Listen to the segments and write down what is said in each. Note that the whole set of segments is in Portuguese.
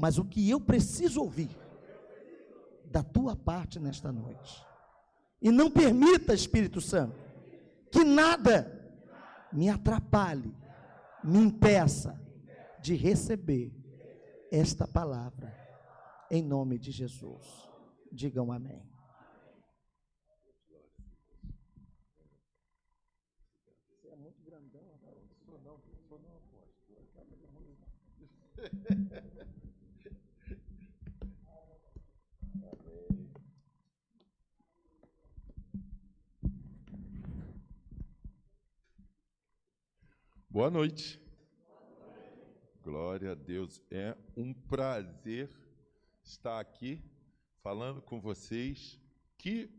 mas o que eu preciso ouvir da tua parte nesta noite. E não permita, Espírito Santo, que nada me atrapalhe, me impeça de receber esta palavra, em nome de Jesus. Digam amém. Você é muito grandão, rapaz. Sou não apóstolo. Boa noite. Glória a Deus. É um prazer estar aqui falando com vocês. Que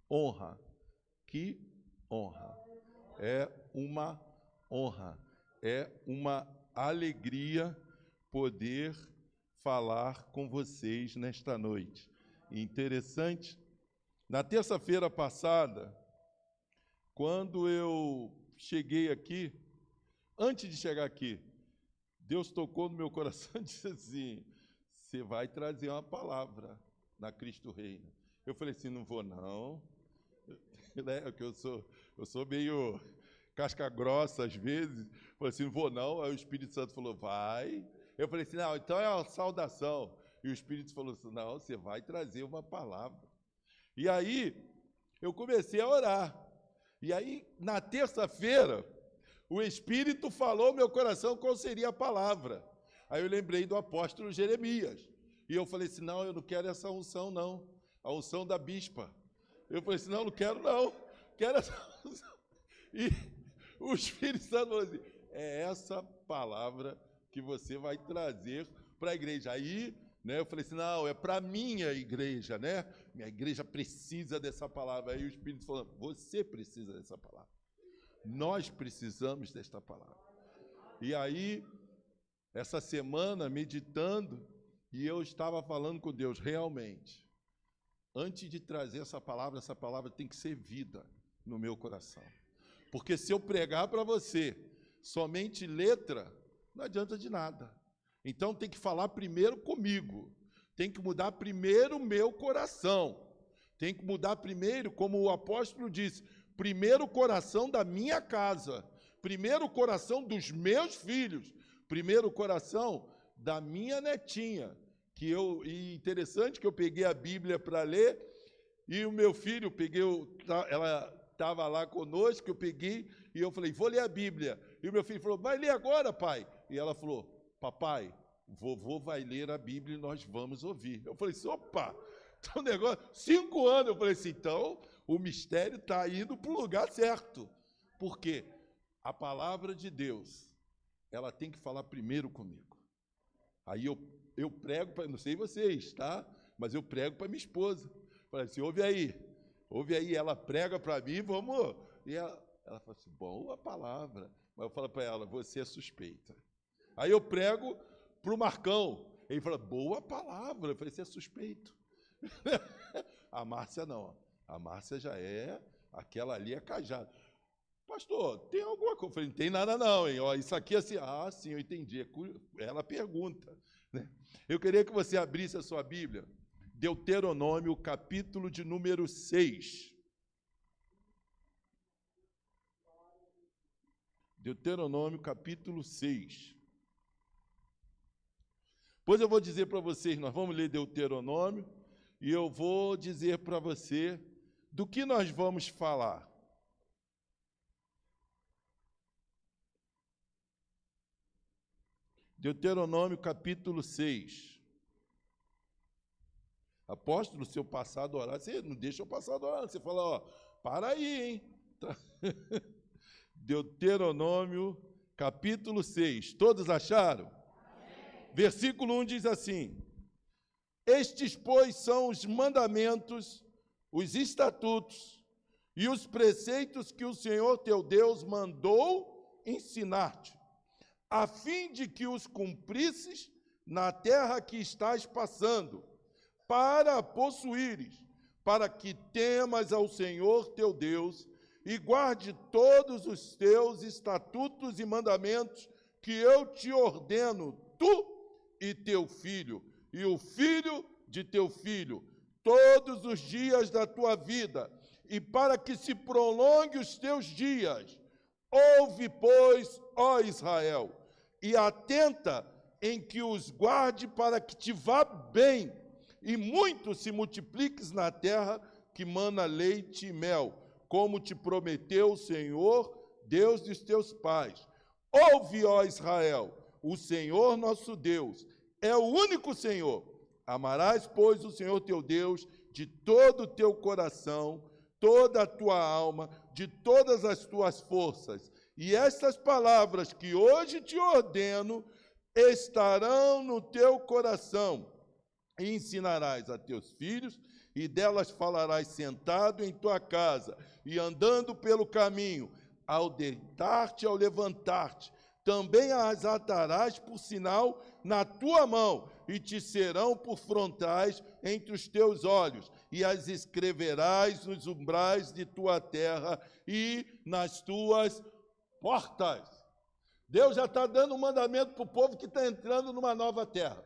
honra, que honra. É uma honra, é uma alegria poder falar com vocês nesta noite. Interessante, na terça-feira passada, quando eu cheguei aqui, antes de chegar aqui, Deus tocou no meu coração e disse assim: você vai trazer uma palavra na Cristo Reino. Eu falei assim: não vou não, porque eu sou meio casca grossa às vezes. Eu falei assim: não vou não. Aí o Espírito Santo falou: vai. Eu falei assim: não, então é uma saudação. E o Espírito falou assim: não, você vai trazer uma palavra. E aí eu comecei a orar. E aí, na terça-feira, o Espírito falou no meu coração qual seria a palavra. Aí eu lembrei do apóstolo Jeremias. E eu falei assim: não, eu não quero essa unção, não. A unção da bispa. Eu falei assim: não quero, não. Quero essa unção. E o Espírito Santo falou assim: é essa palavra que você vai trazer para a igreja. Aí, né, eu falei assim: não, é para a minha igreja, né? Minha igreja precisa dessa palavra. Aí o Espírito falou: você precisa dessa palavra. Nós precisamos desta palavra. E aí, essa semana, meditando, e eu estava falando com Deus, realmente, antes de trazer essa palavra tem que ser vida no meu coração. Porque se eu pregar para você somente letra, não adianta de nada. Então tem que falar primeiro comigo, tem que mudar primeiro o meu coração, tem que mudar primeiro, como o apóstolo disse, primeiro o coração da minha casa, primeiro o coração dos meus filhos, primeiro o coração da minha netinha, e interessante que eu peguei a Bíblia para ler, e o meu filho, ela estava lá conosco, eu peguei, e eu falei: vou ler a Bíblia. E o meu filho falou: vai ler agora, pai. E ela falou: papai, vovô vai ler a Bíblia e nós vamos ouvir. Eu falei assim: opa, então o negócio, 5 anos. Eu falei assim: então o mistério está indo para o lugar certo. Por quê? A palavra de Deus, ela tem que falar primeiro comigo. Aí eu prego para, não sei vocês, tá? Mas eu prego para minha esposa. Falei assim: ouve aí, ela prega para mim, vamos. E ela fala assim: boa palavra. Mas eu falo para ela: você é suspeita. Aí eu prego para o Marcão. Ele fala: boa palavra. Eu falei: você é suspeito. A Márcia não. A Márcia já é, aquela ali é cajada. Pastor, tem alguma coisa? Eu falei: não tem nada não, hein? Ó, isso aqui é assim. Ah, sim, eu entendi. Ela pergunta, né? Eu queria que você abrisse a sua Bíblia. Deuteronômio, capítulo de número 6. Deuteronômio, capítulo 6. Pois eu vou dizer para vocês, nós vamos ler Deuteronômio, e eu vou dizer para você do que nós vamos falar. Deuteronômio, capítulo 6. Apóstolo, se eu passar do horário, você não deixa eu passar do horário. Você fala: ó, para aí, hein? Deuteronômio, capítulo 6. Todos acharam? Amém. Versículo 1 diz assim: estes, pois, são os mandamentos, os estatutos e os preceitos que o Senhor teu Deus mandou ensinar-te, a fim de que os cumprisses na terra que estás passando, para a possuíres, para que temas ao Senhor teu Deus e guarde todos os teus estatutos e mandamentos que eu te ordeno, tu e teu filho, e o filho de teu filho, todos os dias da tua vida, e para que se prolongue os teus dias. Ouve, pois, ó Israel, e atenta em que os guarde para que te vá bem, e muito se multipliques na terra que mana leite e mel, como te prometeu o Senhor, Deus dos teus pais. Ouve, ó Israel, o Senhor nosso Deus é o único Senhor. Amarás, pois, o Senhor teu Deus de todo o teu coração, toda a tua alma, de todas as tuas forças. E estas palavras que hoje te ordeno estarão no teu coração, e ensinarás a teus filhos, e delas falarás sentado em tua casa, e andando pelo caminho, ao deitar-te e ao levantar-te. Também as atarás por sinal na tua mão, e te serão por frontais entre os teus olhos, e as escreverás nos umbrais de tua terra e nas tuas portas. Deus já está dando um mandamento para o povo que está entrando numa nova terra.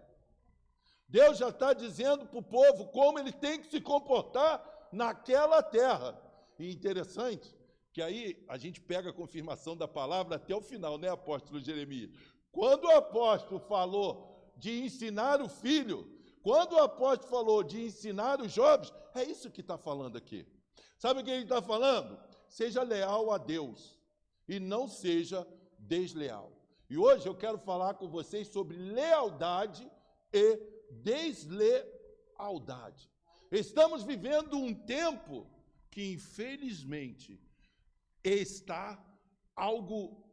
Deus já está dizendo para o povo como ele tem que se comportar naquela terra. E interessante que aí a gente pega a confirmação da palavra até o final, né, apóstolo Jeremias? Quando o apóstolo falou de ensinar o filho, quando o apóstolo falou de ensinar os jovens, é isso que está falando aqui. Sabe o que ele está falando? Seja leal a Deus e não seja desleal. E hoje eu quero falar com vocês sobre lealdade e deslealdade. Estamos vivendo um tempo que, infelizmente, está algo,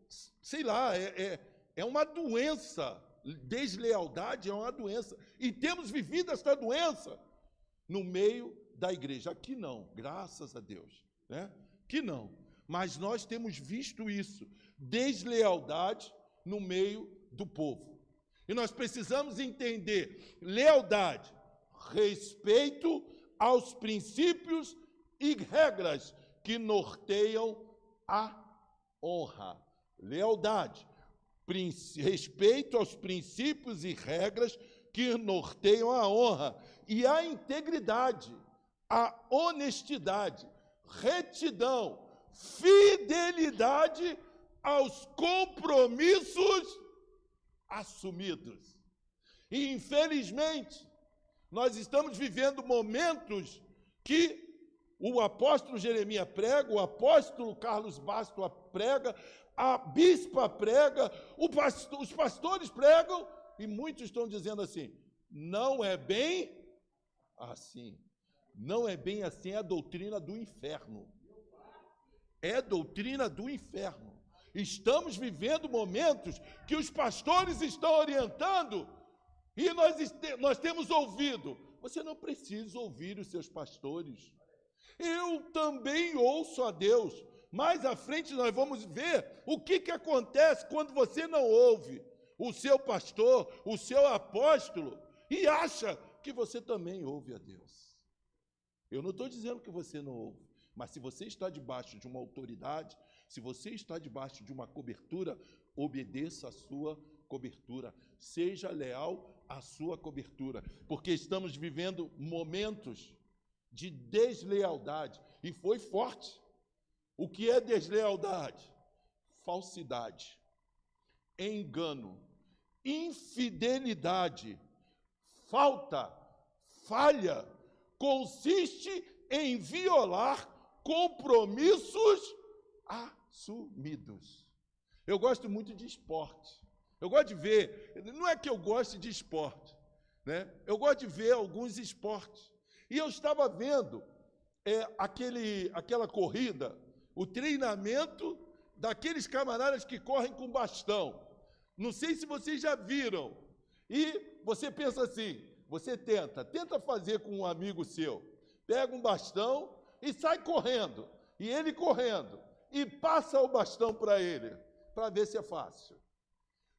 sei lá, é uma doença. Deslealdade é uma doença. E temos vivido esta doença no meio da igreja. Aqui não, graças a Deus, né? Que não. Mas nós temos visto isso, deslealdade no meio do povo. E nós precisamos entender lealdade, respeito aos princípios e regras que norteiam a honra. Lealdade, respeito aos princípios e regras que norteiam a honra. E a integridade, a honestidade, retidão, fidelidade aos compromissos assumidos. E, infelizmente, nós estamos vivendo momentos que o apóstolo Jeremias prega, o apóstolo Carlos Basto prega, a bispa prega, os pastores pregam, e muitos estão dizendo assim, não é bem assim. Não é bem assim, é a doutrina do inferno. É doutrina do inferno. Estamos vivendo momentos que os pastores estão orientando e nós temos ouvido. Você não precisa ouvir os seus pastores. Eu também ouço a Deus. Mais à frente nós vamos ver o que acontece quando você não ouve o seu pastor, o seu apóstolo, e acha que você também ouve a Deus. Eu não estou dizendo que você não ouve. Mas se você está debaixo de uma autoridade, se você está debaixo de uma cobertura, obedeça a sua cobertura. Seja leal à sua cobertura. Porque estamos vivendo momentos de deslealdade. E foi forte. O que é deslealdade? Falsidade, engano, infidelidade, falha, consiste em violar compromissos assumidos. Eu gosto muito de esporte. Eu gosto de ver, não é que eu goste de esporte, né? Eu gosto de ver alguns esportes. E eu estava vendo aquela corrida, o treinamento daqueles camaradas que correm com bastão. Não sei se vocês já viram. E você pensa assim, você tenta fazer com um amigo seu. Pega um bastão e sai correndo. E ele correndo. E passa o bastão para ele, para ver se é fácil.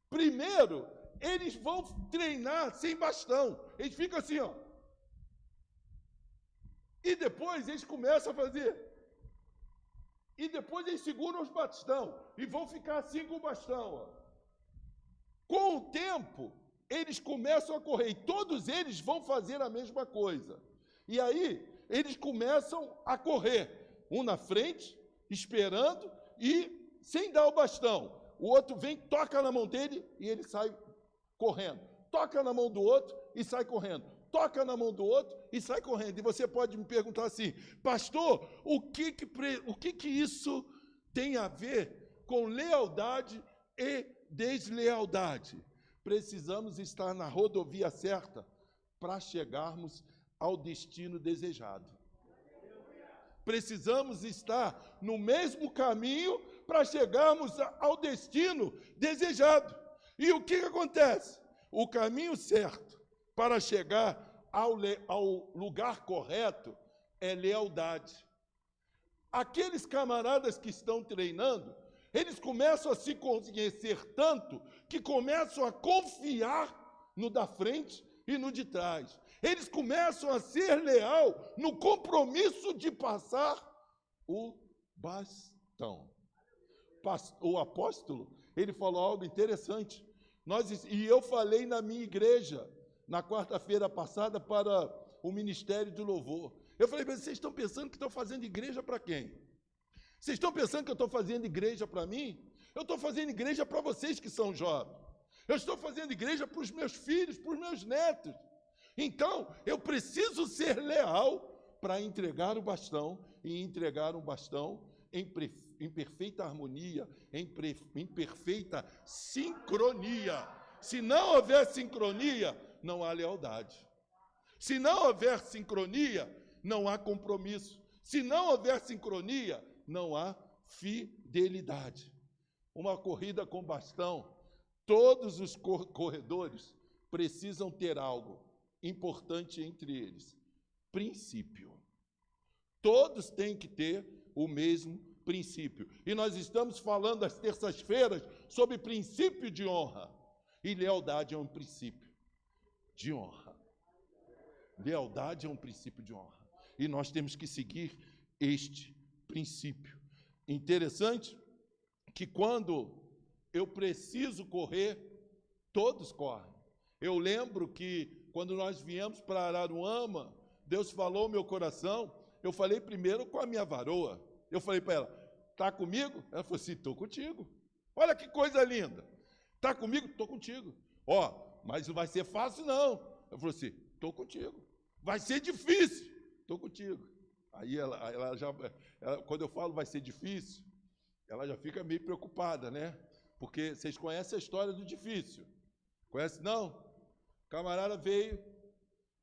Primeiro, eles vão treinar sem bastão. Eles ficam assim, ó. E depois eles começam a fazer. E depois eles seguram os bastão. E vão ficar assim com o bastão, ó. Com o tempo, eles começam a correr, e todos eles vão fazer a mesma coisa. E aí, eles começam a correr, um na frente, esperando, e sem dar o bastão. O outro vem, toca na mão dele, e ele sai correndo. Toca na mão do outro e sai correndo. Toca na mão do outro e sai correndo. E você pode me perguntar assim, pastor, o que isso tem a ver com lealdade e deslealdade? Precisamos estar na rodovia certa para chegarmos ao destino desejado. Precisamos estar no mesmo caminho para chegarmos ao destino desejado. E o que acontece? O caminho certo para chegar ao lugar correto é lealdade. Aqueles camaradas que estão treinando, eles começam a se conhecer tanto que começam a confiar no da frente e no de trás. Eles começam a ser leal no compromisso de passar o bastão. O apóstolo, ele falou algo interessante. E eu falei na minha igreja, na quarta-feira passada, para o Ministério do Louvor. Eu falei, mas vocês estão pensando que estão fazendo igreja para quem? Vocês estão pensando que eu estou fazendo igreja para mim? Eu estou fazendo igreja para vocês que são jovens. Eu estou fazendo igreja para os meus filhos, para os meus netos. Então, eu preciso ser leal para entregar o bastão, e entregar um bastão em perfeita harmonia, em perfeita sincronia. Se não houver sincronia, não há lealdade. Se não houver sincronia, não há compromisso. Se não houver sincronia, não há fidelidade. Uma corrida com bastão, todos os corredores precisam ter algo importante entre eles: princípio. Todos têm que ter o mesmo princípio. E nós estamos falando às terças-feiras sobre princípio de honra. E lealdade é um princípio de honra. Lealdade é um princípio de honra. E nós temos que seguir este princípio. Interessante que quando eu preciso correr, todos correm. Eu lembro que quando nós viemos para Araruama, Deus falou no meu coração, eu falei primeiro com a minha varoa. Eu falei para ela, está comigo? Ela falou assim, estou contigo. Olha que coisa linda. Está comigo? Estou contigo. Ó, mas não vai ser fácil, não. Eu falei assim, estou contigo. Vai ser difícil. Estou contigo. Aí quando eu falo vai ser difícil, ela já fica meio preocupada, né? Porque vocês conhecem a história do difícil. Conhece, não? O camarada veio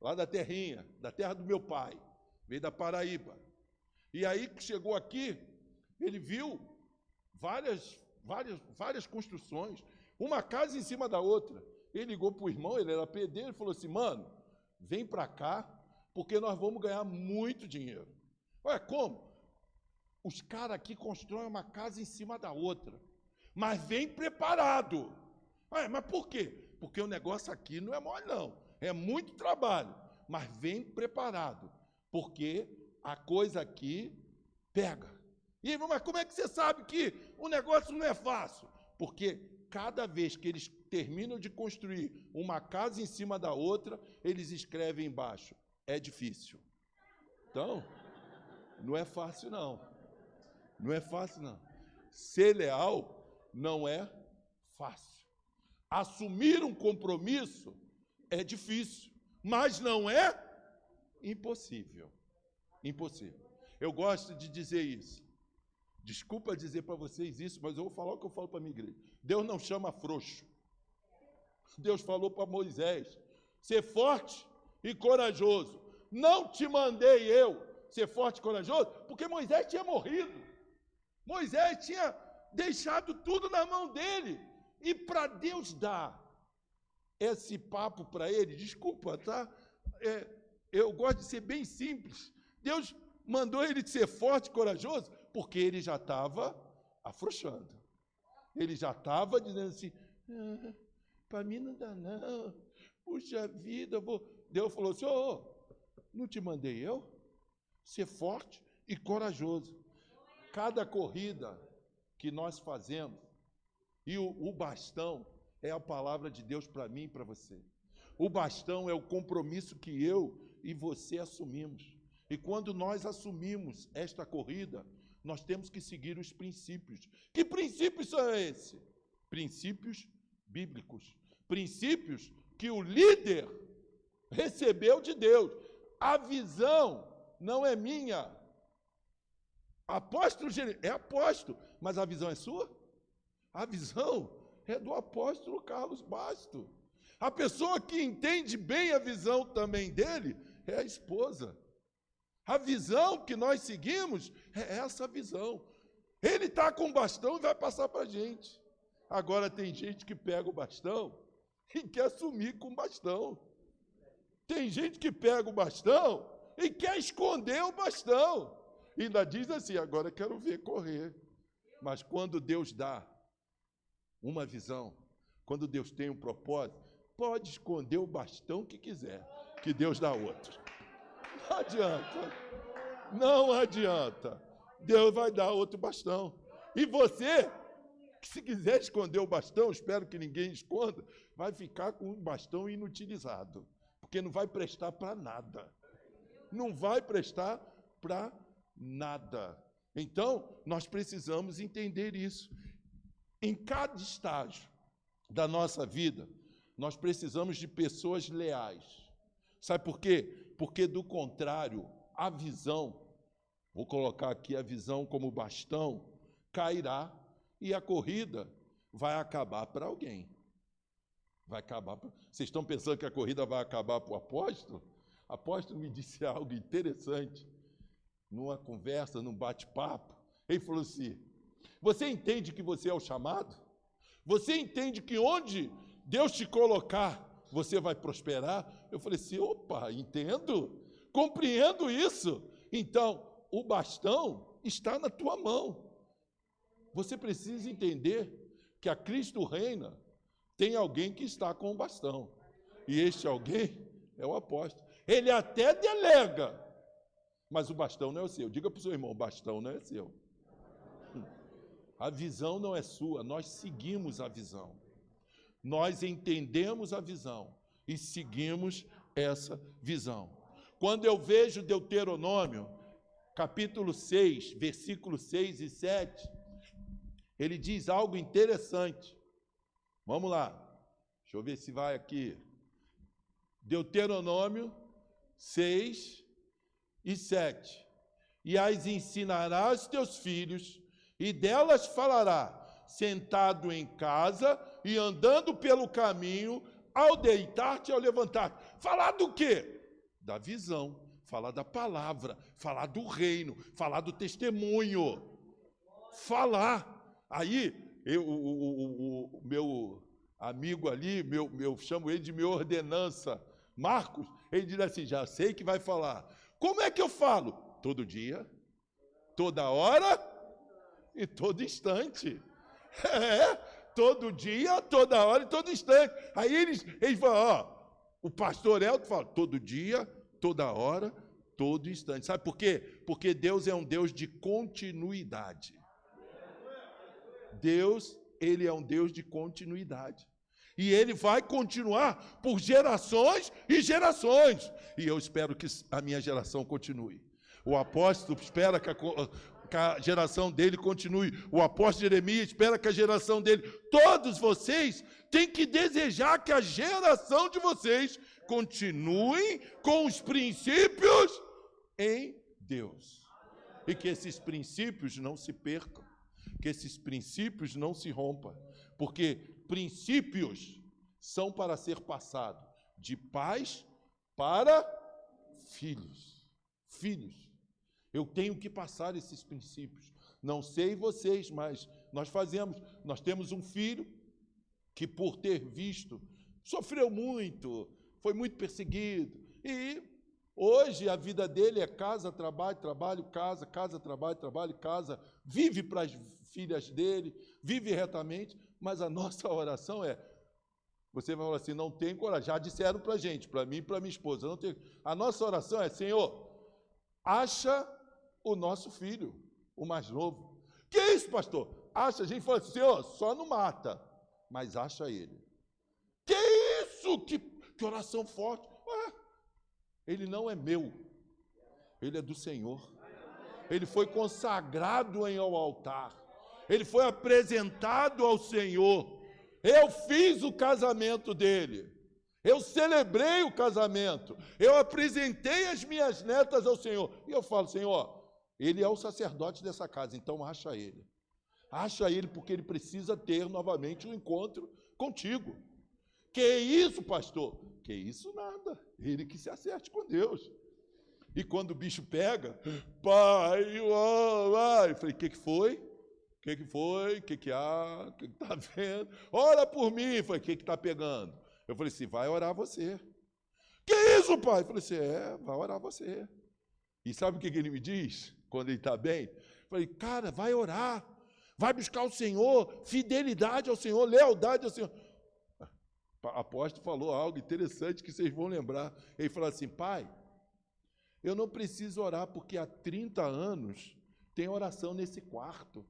lá da terrinha, da terra do meu pai. Veio da Paraíba. E aí que chegou aqui, ele viu várias construções, uma casa em cima da outra. Ele ligou para o irmão, ele era pedreiro, e falou assim, mano, vem para cá, porque nós vamos ganhar muito dinheiro. Olha, como? Os caras aqui constroem uma casa em cima da outra, mas vem preparado. Olha, mas por quê? Porque o negócio aqui não é mole, não. É muito trabalho, mas vem preparado, porque a coisa aqui pega. E, mas como é que você sabe que o negócio não é fácil? Porque cada vez que eles terminam de construir uma casa em cima da outra, eles escrevem embaixo, é difícil. Então, não é fácil, não. Não é fácil, não. Ser leal não é fácil. Assumir um compromisso é difícil, mas não é impossível. Impossível. Eu gosto de dizer isso. Desculpa dizer para vocês isso, mas eu vou falar o que eu falo para a minha igreja. Deus não chama frouxo. Deus falou para Moisés, ser forte e corajoso. Não te mandei eu ser forte e corajoso, porque Moisés tinha morrido. Moisés tinha deixado tudo na mão dele. E para Deus dar esse papo para ele, desculpa, tá? Eu gosto de ser bem simples. Deus mandou ele ser forte e corajoso, porque ele já estava afrouxando. Ele já estava dizendo assim, para mim não dá não, puxa vida, Deus falou assim, não te mandei eu? Ser forte e corajoso. Cada corrida que nós fazemos, e o bastão é a palavra de Deus para mim e para você. O bastão é o compromisso que eu e você assumimos. E quando nós assumimos esta corrida, nós temos que seguir os princípios. Que princípios são esses? Princípios bíblicos. Princípios que o líder recebeu de Deus. A visão não é minha. Apóstolo é apóstolo, mas a visão é sua? A visão é do apóstolo Carlos Basto. A pessoa que entende bem a visão também dele é a esposa. A visão que nós seguimos é essa visão. Ele está com o bastão e vai passar para a gente. Agora tem gente que pega o bastão e quer sumir com o bastão. Tem gente que pega o bastão e quer esconder o bastão. E ainda diz assim, agora quero ver correr. Mas quando Deus dá uma visão, quando Deus tem um propósito, pode esconder o bastão que quiser, que Deus dá outro. Não adianta. Não adianta. Deus vai dar outro bastão. E você, que se quiser esconder o bastão, espero que ninguém esconda, vai ficar com um bastão inutilizado, porque não vai prestar para nada. Não vai prestar para nada. Então, nós precisamos entender isso. Em cada estágio da nossa vida, nós precisamos de pessoas leais. Sabe por quê? Porque, do contrário, a visão, vou colocar aqui a visão como bastão, cairá e a corrida vai acabar para alguém. Vai acabar. Vocês estão pensando que a corrida vai acabar para o apóstolo? O apóstolo me disse algo interessante, numa conversa, num bate-papo. Ele falou assim, você entende que você é o chamado? Você entende que onde Deus te colocar, você vai prosperar? Eu falei assim, opa, entendo, compreendo isso. Então, o bastão está na tua mão. Você precisa entender que a Cristo reina, tem alguém que está com o bastão. E este alguém é o apóstolo. Ele até delega, mas o bastão não é o seu. Diga para o seu irmão, o bastão não é seu. A visão não é sua, nós seguimos a visão. Nós entendemos a visão e seguimos essa visão. Quando eu vejo Deuteronômio, capítulo 6, versículos 6 e 7, ele diz algo interessante. Vamos lá, deixa eu ver se vai aqui. Deuteronômio 6 e 7. E as ensinarás aos teus filhos, e delas falará, sentado em casa e andando pelo caminho, ao deitar-te e ao levantar-te. Falar do quê? Da visão, falar da palavra, falar do reino, falar do testemunho. Falar. Aí, o meu amigo ali, eu chamo ele de minha ordenança, Marcos, ele diz assim, já sei que vai falar. Como é que eu falo? Todo dia, toda hora e todo instante. Todo dia, toda hora e todo instante. Aí eles falam, o pastor Elton fala, todo dia, toda hora, todo instante. Sabe por quê? Porque Deus é um Deus de continuidade. Deus, ele é um Deus de continuidade. E ele vai continuar por gerações e gerações. E eu espero que a minha geração continue. O apóstolo espera que a geração dele continue. O apóstolo Jeremias espera que a geração dele... Todos vocês têm que desejar que a geração de vocês continue com os princípios em Deus. E que esses princípios não se percam. Que esses princípios não se rompam. Porque princípios são para ser passados de pais para filhos. Filhos. Eu tenho que passar esses princípios. Não sei vocês, mas nós fazemos. Nós temos um filho que, por ter visto, sofreu muito, foi muito perseguido. E hoje a vida dele é casa, trabalho, trabalho, casa, casa, trabalho, trabalho, casa. Vive para as filhas dele, vive retamente, mas a nossa oração é... Você vai falar assim, não tem coragem. Já disseram para a gente, para mim e para minha esposa. Não tem... A nossa oração é, Senhor, acha o nosso filho, o mais novo. Que isso, pastor? Acha, a gente fala assim, Senhor, só não mata, mas acha ele. isso? Que oração forte. Ué, ele não é meu, ele é do Senhor. Ele foi consagrado ao altar. Ele foi apresentado ao Senhor. Eu fiz o casamento dele. Eu celebrei o casamento. Eu apresentei as minhas netas ao Senhor. E eu falo, Senhor, ele é o sacerdote dessa casa, então acha ele. Acha ele porque ele precisa ter novamente um encontro contigo. Que isso, pastor? Que isso nada. Ele que se acerte com Deus. E quando o bicho pega, pai, eu falei, o que foi? O que foi? O que há? O que está vendo? Ora por mim. Eu falei, o que está pegando? Eu falei assim, vai orar você. Que isso, pai? Eu falei assim, vai orar você. E sabe o que ele me diz? Quando ele está bem? Eu falei, cara, vai orar. Vai buscar o Senhor, fidelidade ao Senhor, lealdade ao Senhor. O apóstolo falou algo interessante que vocês vão lembrar. Ele falou assim, pai, eu não preciso orar porque há 30 anos tem oração nesse quarto.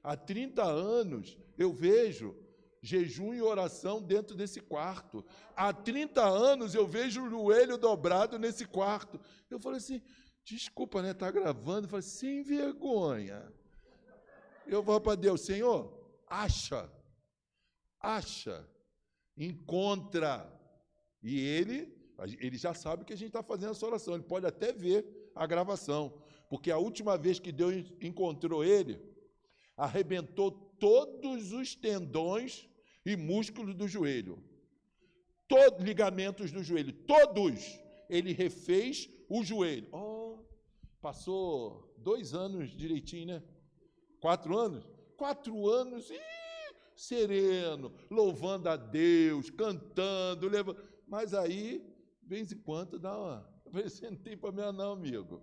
Há 30 anos eu vejo jejum e oração dentro desse quarto. Há 30 anos eu vejo o joelho dobrado nesse quarto. Eu falei assim, desculpa, né? Está gravando. Eu falei, sem vergonha. Eu vou para Deus, Senhor, acha, encontra. E ele já sabe que a gente está fazendo essa oração, ele pode até ver a gravação, porque a última vez que Deus encontrou ele, arrebentou todos os tendões e músculos do joelho, todos ligamentos do joelho, todos, ele refez o joelho. Passou 2 anos direitinho, né? 4 anos? 4 anos, sereno, louvando a Deus, cantando, mas aí, de vez em quando, dá uma... Você não tem problema não, amigo.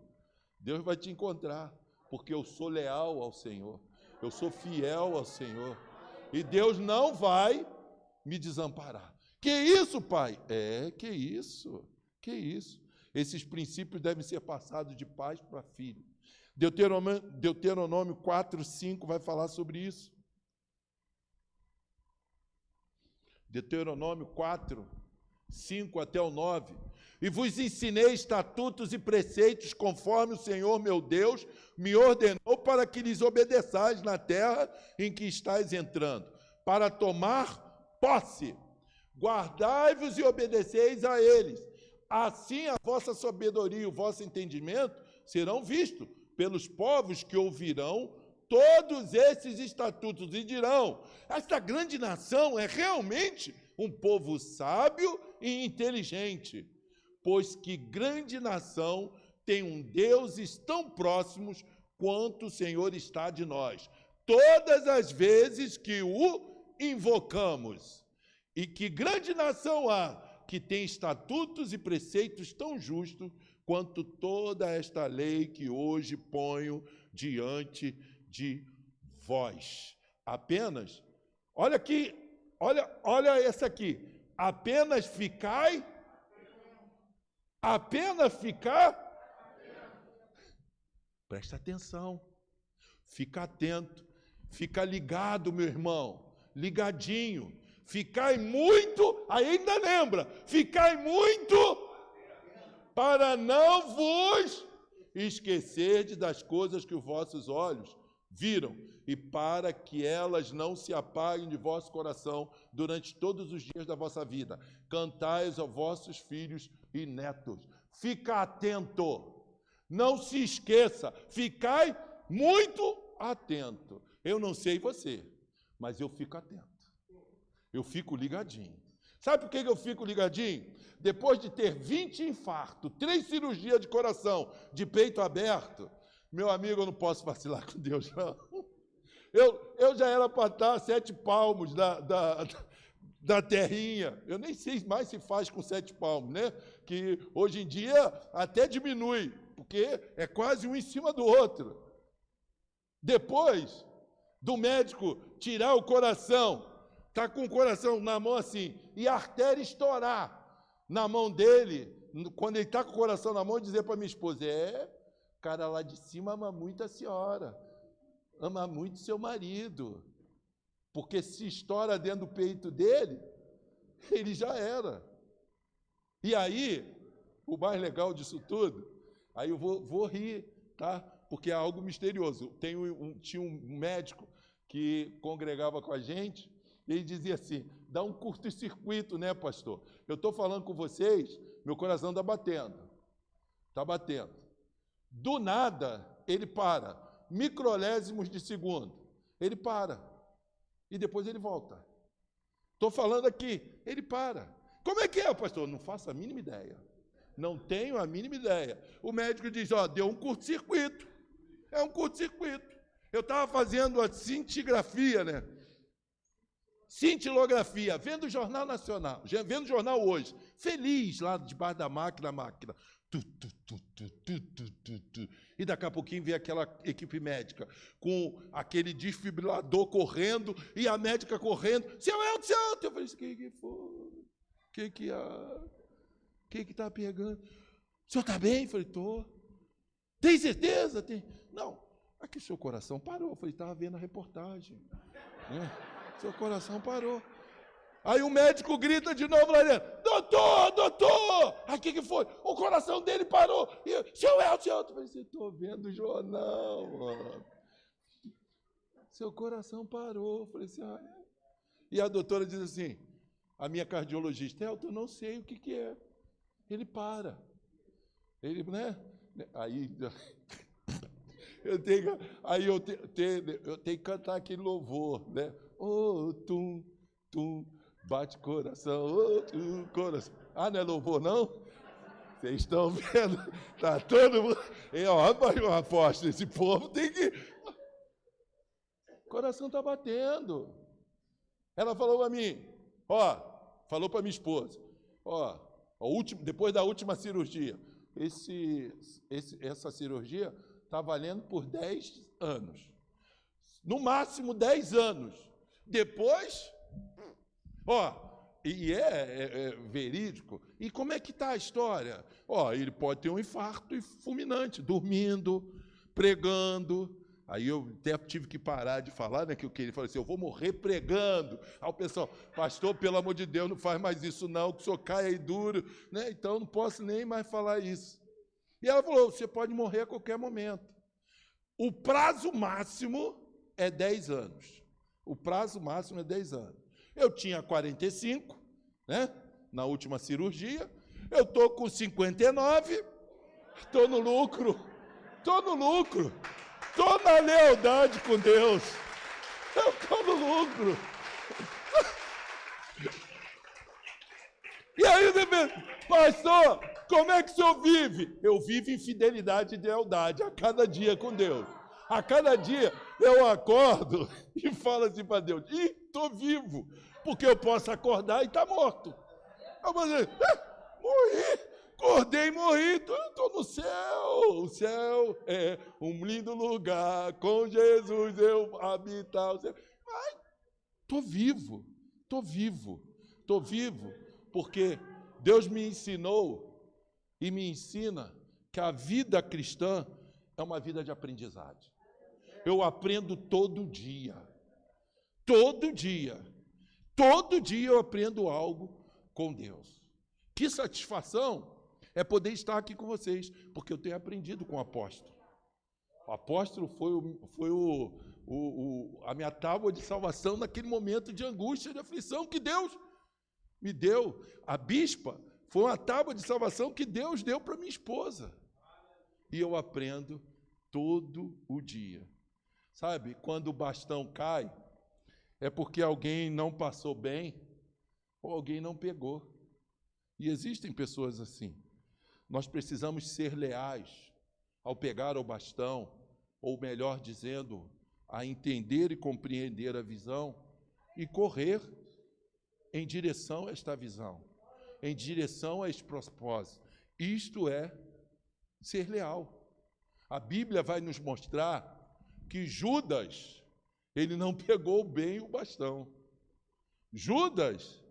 Deus vai te encontrar, porque eu sou leal ao Senhor, eu sou fiel ao Senhor, e Deus não vai me desamparar. Que isso, pai? Que isso. Esses princípios devem ser passados de pai para filho. Deuteronômio 4, 5 vai falar sobre isso. Deuteronômio 4, 5 até o 9. E vos ensinei estatutos e preceitos conforme o Senhor meu Deus me ordenou para que lhes obedeçais na terra em que estáis entrando, para tomar posse. Guardai-vos e obedeceis a eles. Assim a vossa sabedoria e o vosso entendimento serão vistos pelos povos que ouvirão todos esses estatutos e dirão, esta grande nação é realmente um povo sábio e inteligente, pois que grande nação tem um deuses tão próximos quanto o Senhor está de nós, todas as vezes que o invocamos. E que grande nação há que tem estatutos e preceitos tão justos quanto toda esta lei que hoje ponho diante de vós. Apenas, olha aqui, olha essa aqui, apenas ficar, presta atenção, fica atento, fica ligado, meu irmão, ligadinho, ficai muito, aí ainda lembra, ficai muito para não vos esquecerdes das coisas que os vossos olhos viram, e para que elas não se apaguem de vosso coração durante todos os dias da vossa vida. Cantais aos vossos filhos e netos. Fica atento, não se esqueça, ficai muito atento. Eu não sei você, mas eu fico atento, eu fico ligadinho. Sabe por que eu fico ligadinho? Depois de ter 20 infartos, 3 cirurgias de coração, de peito aberto, meu amigo, eu não posso vacilar com Deus, não. Eu já era para estar a 7 palmos da terrinha. Eu nem sei mais se faz com 7 palmos, né? Que hoje em dia até diminui, porque é quase um em cima do outro. Depois do médico tirar o coração, está com o coração na mão assim, e a artéria estourar na mão dele, quando ele está com o coração na mão, dizer para minha esposa, o cara lá de cima ama muito a senhora, ama muito seu marido, porque se estoura dentro do peito dele, ele já era. E aí, o mais legal disso tudo, aí eu vou rir, tá? Porque é algo misterioso. Tinha um médico que congregava com a gente, e ele dizia assim, dá um curto-circuito, né, pastor? Eu estou falando com vocês, meu coração está batendo. Está batendo. Do nada, ele para. Microlésimos de segundo. Ele para. E depois ele volta. Estou falando aqui, ele para. Como é que é, pastor? Não faço a mínima ideia. Não tenho a mínima ideia. O médico diz, ó, deu um curto-circuito. É um curto-circuito. Eu estava fazendo a cintigrafia, né? Cintilografia, vendo o Jornal Nacional, vendo o jornal hoje, feliz lá debaixo da máquina. E daqui a pouquinho vem aquela equipe médica com aquele desfibrilador correndo e a médica correndo. Seu Elton! Eu falei, o que foi? O que está pegando? O senhor está bem? Eu falei, estou. Tem certeza? Tem. Não, aqui seu coração parou. Eu falei, estava vendo a reportagem. Seu coração parou. Aí o médico grita de novo lá dentro, doutor! Aí o que foi? O coração dele parou. E, seu Elton! Eu falei, você estou vendo o jornal, mano. Seu coração parou. Eu falei assim, é. E a doutora diz assim, a minha cardiologista, Elton, eu não sei o que é. Ele para. Ele, né? Aí eu tenho que cantar aquele louvor, né? Oh, tum, tum, bate coração, oh, tum, coração. Ah, não é louvor, não? Vocês estão vendo? Tá todo mundo... Mas uma aposta, esse povo tem que... O coração está batendo. Ela falou para mim, falou para minha esposa, depois da última cirurgia, essa cirurgia está valendo por 10 anos. No máximo 10 anos. Depois, e é verídico. E como é que está a história? Ele pode ter um infarto fulminante, dormindo, pregando. Aí eu até tive que parar de falar, né? Que ele falou assim, eu vou morrer pregando. Aí o pessoal, pastor, pelo amor de Deus, não faz mais isso não, que o senhor cai aí duro, né? Então não posso nem mais falar isso. E ela falou, você pode morrer a qualquer momento. O prazo máximo é 10 anos. O prazo máximo é 10 anos. Eu tinha 45, né? Na última cirurgia. Eu estou com 59. Estou no lucro. Estou na lealdade com Deus. Eu estou no lucro. E aí, pastor, como é que o senhor vive? Eu vivo em fidelidade e lealdade a cada dia com Deus. A cada dia eu acordo e falo assim para Deus, estou vivo, porque eu posso acordar e estar morto. Eu vou dizer, morri, acordei e morri, estou no céu. O céu é um lindo lugar, com Jesus eu habitar o céu. Mas estou vivo, porque Deus me ensinou e me ensina que a vida cristã é uma vida de aprendizagem. Eu aprendo todo dia eu aprendo algo com Deus. Que satisfação é poder estar aqui com vocês, porque eu tenho aprendido com o apóstolo. O apóstolo foi a minha tábua de salvação naquele momento de angústia, de aflição que Deus me deu. A bispa foi uma tábua de salvação que Deus deu para minha esposa. E eu aprendo todo o dia. Sabe, quando o bastão cai, é porque alguém não passou bem ou alguém não pegou. E existem pessoas assim. Nós precisamos ser leais ao pegar o bastão, ou melhor dizendo, a entender e compreender a visão e correr em direção a esta visão, em direção a este propósito. Isto é ser leal. A Bíblia vai nos mostrar que Judas, ele não pegou bem o bastão. Judas,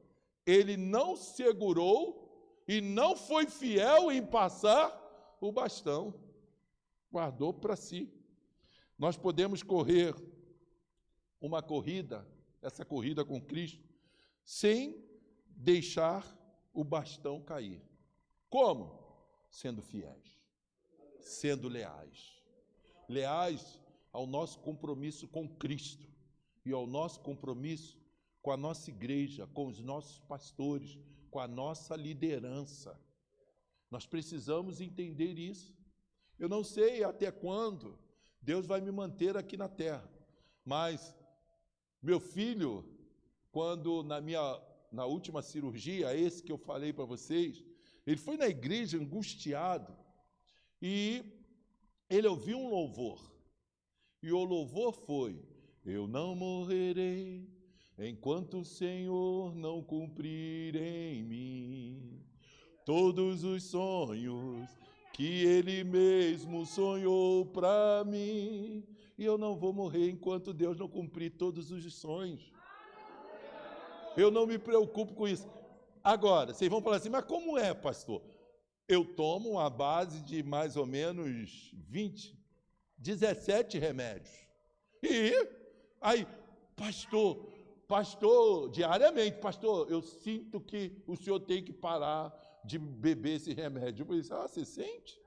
ele não segurou e não foi fiel em passar o bastão. Guardou para si. Nós podemos correr uma corrida, essa corrida com Cristo, sem deixar o bastão cair. Como? Sendo fiéis, sendo leais. Leais ao nosso compromisso com Cristo e ao nosso compromisso com a nossa igreja, com os nossos pastores, com a nossa liderança. Nós precisamos entender isso. Eu não sei até quando Deus vai me manter aqui na terra, mas meu filho, quando na última cirurgia, esse que eu falei para vocês, ele foi na igreja angustiado e ele ouviu um louvor. E o louvor foi: eu não morrerei enquanto o Senhor não cumprir em mim todos os sonhos que Ele mesmo sonhou para mim. E eu não vou morrer enquanto Deus não cumprir todos os sonhos. Eu não me preocupo com isso. Agora, vocês vão falar assim, mas como é, pastor? Eu tomo uma base de mais ou menos 17 remédios. E aí, pastor, diariamente, pastor, eu sinto que o senhor tem que parar de beber esse remédio. Eu falei assim, você sente?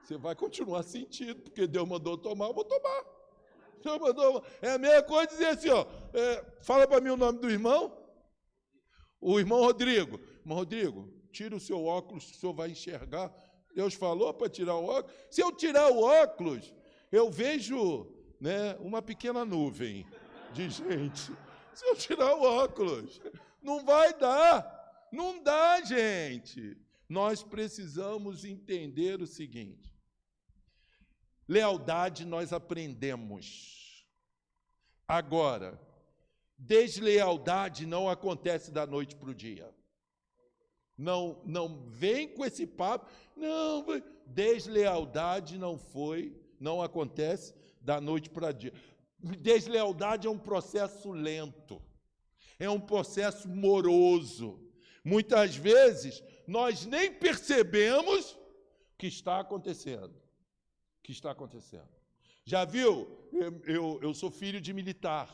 Você vai continuar sentindo, porque Deus mandou tomar, eu vou tomar. Deus mandou. É a mesma coisa dizer assim, fala para mim o nome do irmão. O irmão Rodrigo. Irmão Rodrigo, tira o seu óculos, que o senhor vai enxergar. Deus falou para tirar o óculos. Se eu tirar o óculos, eu vejo, uma pequena nuvem de gente. Se eu tirar o óculos, não vai dar. Não dá, gente. Nós precisamos entender o seguinte. Lealdade nós aprendemos. Agora, deslealdade não acontece da noite para o dia. Não vem com esse papo. Não, deslealdade não acontece da noite para o dia. Deslealdade é um processo lento. É um processo moroso. Muitas vezes, nós nem percebemos o que está acontecendo. Já viu? Eu sou filho de militar.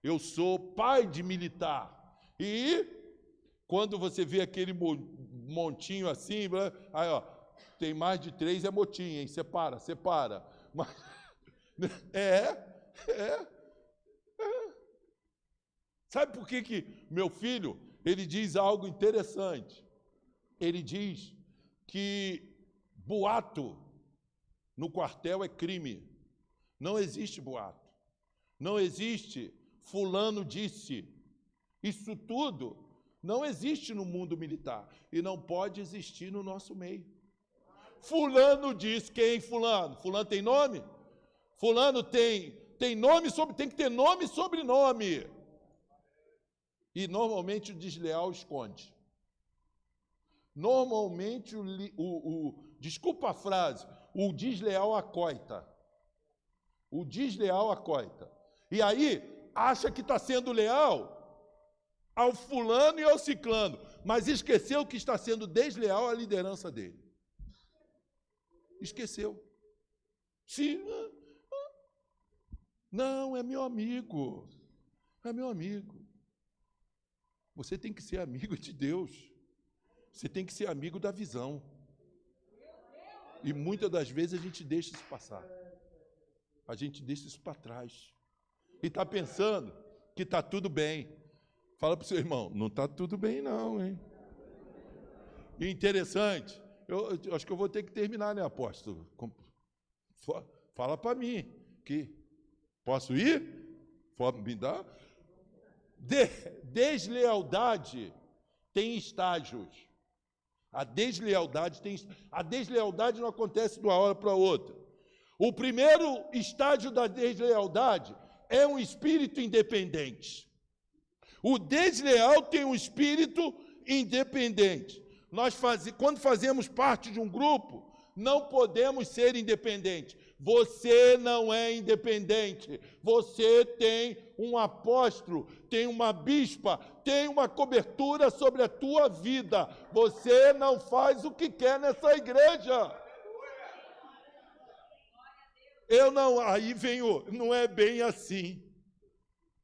Eu sou pai de militar. E quando você vê aquele montinho assim, aí, tem mais de 3 é motinho, hein? Separa. Mas, Sabe por que meu filho, ele diz algo interessante? Ele diz que boato no quartel é crime. Não existe boato. Não existe fulano disse. Isso tudo não existe no mundo militar e não pode existir no nosso meio. Fulano diz, quem fulano? Fulano tem nome? Fulano tem nome tem que ter nome e sobrenome. E normalmente o desleal esconde. Normalmente desculpa a frase, o desleal acoita. O desleal acoita. E aí, acha que está sendo leal ao fulano e ao ciclano, mas esqueceu que está sendo desleal à liderança dele. Esqueceu. Sim. Não, é meu amigo. É meu amigo. Você tem que ser amigo de Deus. Você tem que ser amigo da visão. E muitas das vezes a gente deixa isso passar. A gente deixa isso para trás. E está pensando que está tudo bem. Fala para o seu irmão, não está tudo bem não, hein? E interessante, eu acho que eu vou ter que terminar, né, apóstolo? Fala para mim, que posso ir? Me dá? Deslealdade tem estágios. A deslealdade não acontece de uma hora para outra. O primeiro estágio da deslealdade é um espírito independente. O desleal tem um espírito independente. Quando fazemos parte de um grupo, não podemos ser independentes. Você não é independente. Você tem um apóstolo, tem uma bispa, tem uma cobertura sobre a tua vida. Você não faz o que quer nessa igreja. Aí vem não é bem assim.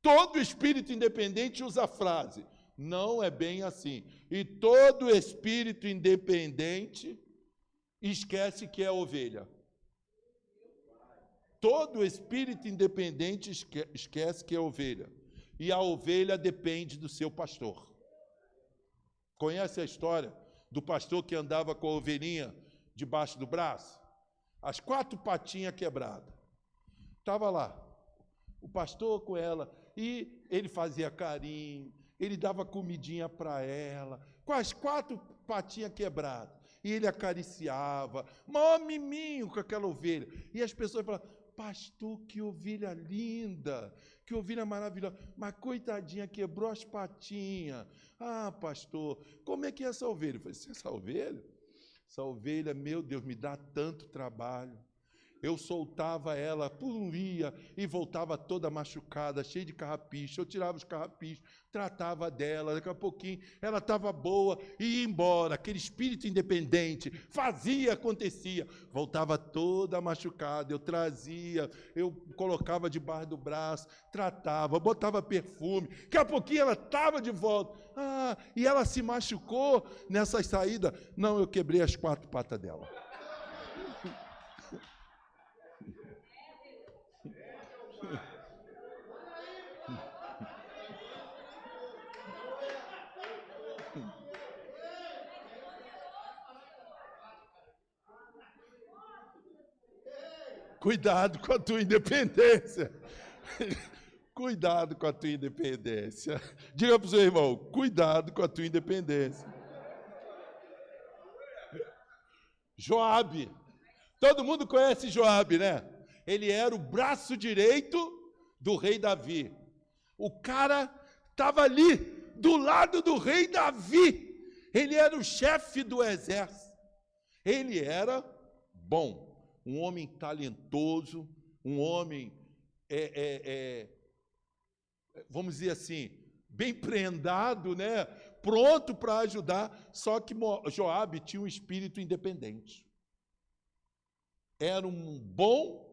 Todo espírito independente usa a frase, Não é bem assim. E todo espírito independente esquece que é ovelha. Todo espírito independente esquece que é ovelha. E a ovelha depende do seu pastor. Conhece a história do pastor que andava com a ovelhinha debaixo do braço? As 4 patinhas quebradas. Estava lá, o pastor com ela, e ele fazia carinho, ele dava comidinha para ela, com as 4 patinhas quebradas. E ele acariciava, maior miminho com aquela ovelha. E as pessoas falavam, pastor, que ovelha linda, que ovelha maravilhosa, mas coitadinha, quebrou as patinhas. Ah, pastor, como é que é essa ovelha? Eu falei, essa ovelha? Essa ovelha, meu Deus, me dá tanto trabalho. Eu soltava ela, pulia e voltava toda machucada, cheia de carrapicho. Eu tirava os carrapichos, tratava dela, daqui a pouquinho ela estava boa e ia embora. Aquele espírito independente, fazia, acontecia. Voltava toda machucada, eu trazia, eu colocava debaixo do braço, tratava, botava perfume. Daqui a pouquinho ela estava de volta. Ah, e ela se machucou nessa saída. Não, eu quebrei as 4 patas dela. Cuidado com a tua independência. Cuidado com a tua independência. Diga para o seu irmão, cuidado com a tua independência. Joabe. Todo mundo conhece Joabe, né? Ele era o braço direito do rei Davi. O cara estava ali, do lado do rei Davi. Ele era o chefe do exército. Ele era bom. Um homem talentoso, um homem, vamos dizer assim, bem prendado, né? Pronto para ajudar, só que Joabe tinha um espírito independente. Era um bom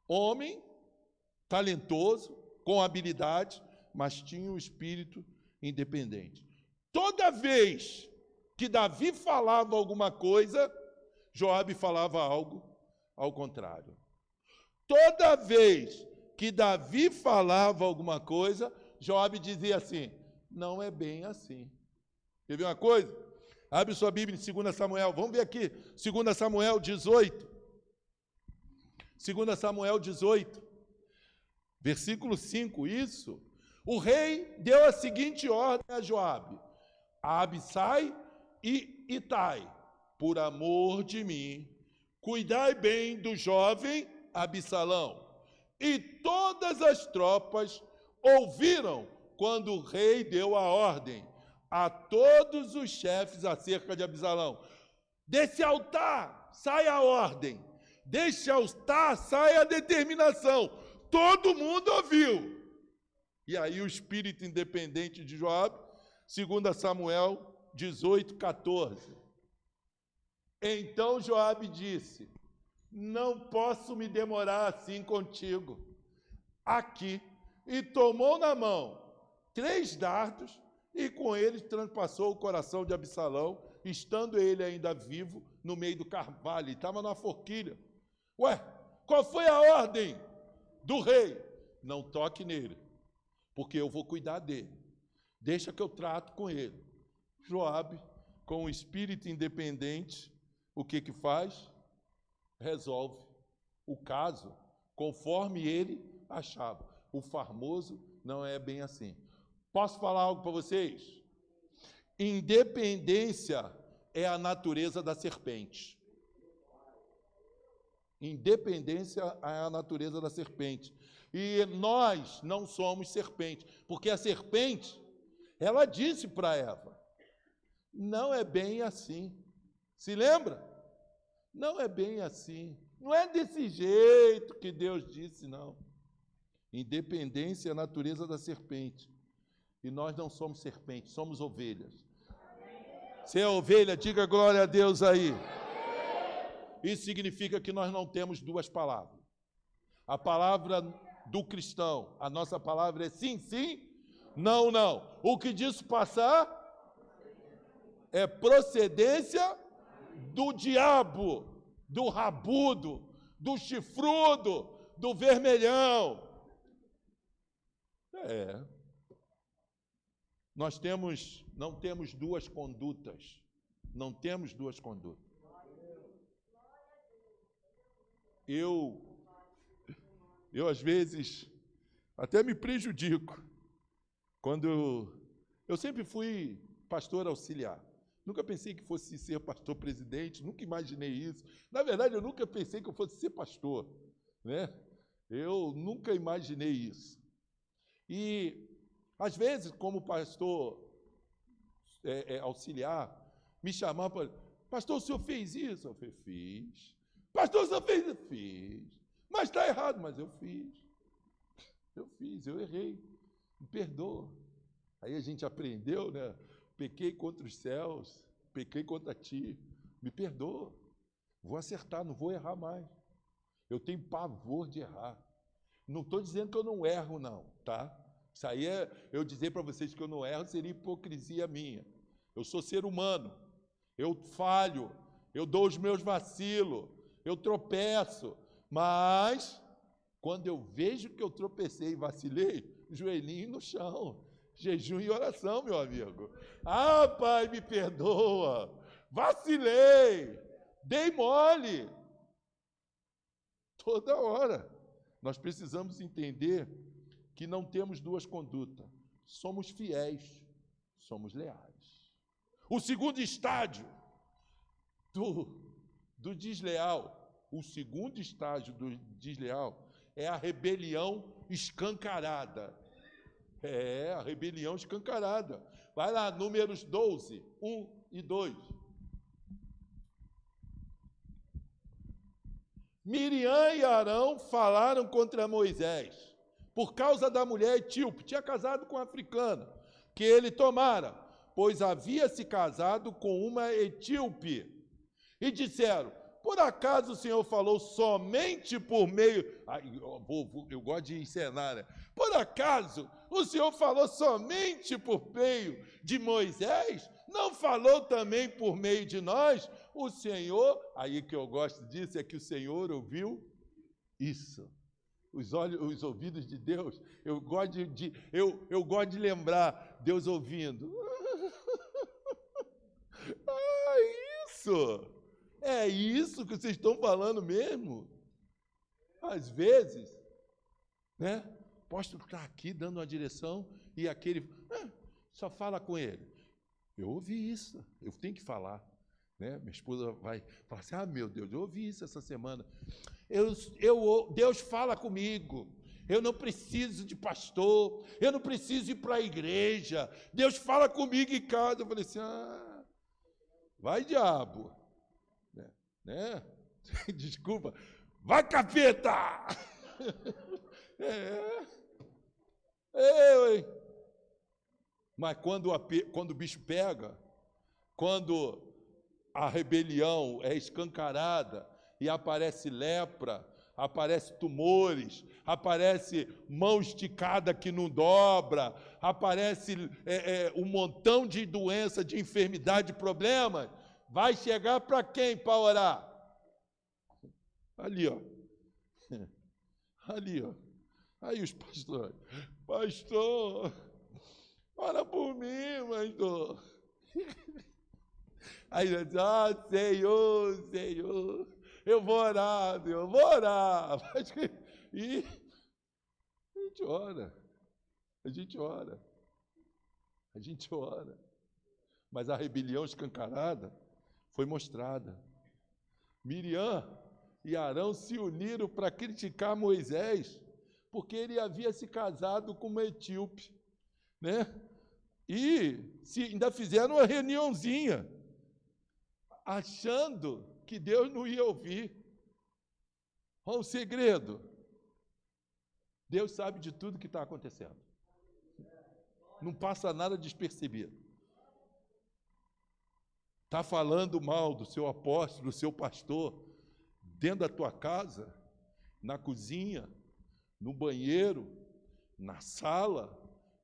homem, talentoso, com habilidade, mas tinha um espírito independente. Toda vez que Davi falava alguma coisa, Joabe falava algo ao contrário. Toda vez que Davi falava alguma coisa, Joabe dizia assim, não é bem assim. Quer ver uma coisa? Abre sua Bíblia em 2 Samuel, vamos ver aqui, 2 Samuel 18. 2 Samuel 18, versículo 5, isso. O rei deu a seguinte ordem a Joabe, a Abissai e Itai, por amor de mim, cuidai bem do jovem Absalão. E todas as tropas ouviram quando o rei deu a ordem a todos os chefes acerca de Absalão. Desse altar sai a ordem, desse altar sai a determinação. Todo mundo ouviu. E aí o espírito independente de Joabe, 2 Samuel 18, 14. Então Joabe disse, não posso me demorar assim contigo. Aqui, e tomou na mão 3 dardos, e com eles transpassou o coração de Absalão, estando ele ainda vivo, no meio do carvalho, estava na forquilha. Ué, qual foi a ordem do rei? Não toque nele, porque eu vou cuidar dele. Deixa que eu trato com ele. Joabe, com o espírito independente, o que faz? Resolve o caso conforme ele achava. O famoso não é bem assim. Posso falar algo para vocês? Independência é a natureza da serpente. Independência é a natureza da serpente. E nós não somos serpente, porque a serpente, ela disse para Eva, não é bem assim. Se lembra? Não é bem assim. Não é desse jeito que Deus disse, não. Independência é a natureza da serpente. E nós não somos serpentes, somos ovelhas. Se é ovelha, diga glória a Deus aí. Isso significa que nós não temos 2 palavras. A palavra do cristão, a nossa palavra é sim, sim, Não, não. O que disso passar é procedência do diabo, do rabudo, do chifrudo, do vermelhão. Não temos duas condutas. Não temos duas condutas. Eu às vezes, até me prejudico. Quando eu sempre fui pastor auxiliar. Nunca pensei que fosse ser pastor presidente, nunca imaginei isso. Na verdade, eu nunca pensei que eu fosse ser pastor, né? Eu nunca imaginei isso. E, às vezes, como pastor auxiliar, me chamavam para... Pastor, o senhor fez isso? Eu falei, fiz. Pastor, o senhor fez isso? Fiz. Mas está errado. Mas eu fiz. Eu errei. Me perdoa. Aí a gente aprendeu, né? Pequei contra os céus, pequei contra ti. Me perdoa. Vou acertar, não vou errar mais. Eu tenho pavor de errar. Não estou dizendo que eu não erro, não, tá? Isso aí eu dizer para vocês que eu não erro seria hipocrisia minha. Eu sou ser humano. Eu falho. Eu dou os meus vacilos. Eu tropeço. Mas, quando eu vejo que eu tropecei e vacilei, joelhinho no chão. Jejum e oração, meu amigo. Ah, Pai, me perdoa. Vacilei. Dei mole. Toda hora. Nós precisamos entender que não temos duas condutas. Somos fiéis, somos leais. O segundo estágio do desleal, o segundo estágio do desleal é a rebelião escancarada. A rebelião escancarada. Vai lá, Números 12, 1 e 2. Miriam e Arão falaram contra Moisés, por causa da mulher etíope, tinha casado com uma africana, que ele tomara, pois havia se casado com uma etíope. E disseram, por acaso o Senhor falou somente por meio... Eu gosto de encenar, né? Por acaso o Senhor falou somente por meio de Moisés? Não falou também por meio de nós? O Senhor, aí que eu gosto disso, é que o Senhor ouviu isso. Os ouvidos de Deus, eu gosto de lembrar Deus ouvindo. Isso! É isso que vocês estão falando mesmo? Às vezes, né? O apóstolo está aqui dando uma direção e aquele só fala com ele. Eu ouvi isso, eu tenho que falar. Né? Minha esposa vai falar assim, meu Deus, eu ouvi isso essa semana. Deus fala comigo. Eu não preciso de pastor, eu não preciso ir para a igreja. Deus fala comigo em casa. Eu falei assim, vai diabo. Né? Desculpa. Vai capeta! Mas quando o bicho pega, quando a rebelião é escancarada e aparece lepra, aparece tumores, aparece mão esticada que não dobra, aparece um montão de doença, de enfermidade, de problemas, vai chegar para quem para orar? Ali, ó. Ali, ó. Aí os pastores. Pastor, ora por mim, pastor. Aí ele diz, Senhor, eu vou orar, Deus, eu vou orar. E a gente ora. Mas a rebelião escancarada foi mostrada. Miriam e Arão se uniram para criticar Moisés, porque ele havia se casado com uma etíope, né? E ainda fizeram uma reuniãozinha, achando que Deus não ia ouvir. Olha o segredo. Deus sabe de tudo que está acontecendo. Não passa nada despercebido. Está falando mal do seu apóstolo, do seu pastor, dentro da tua casa, na cozinha, no banheiro, na sala,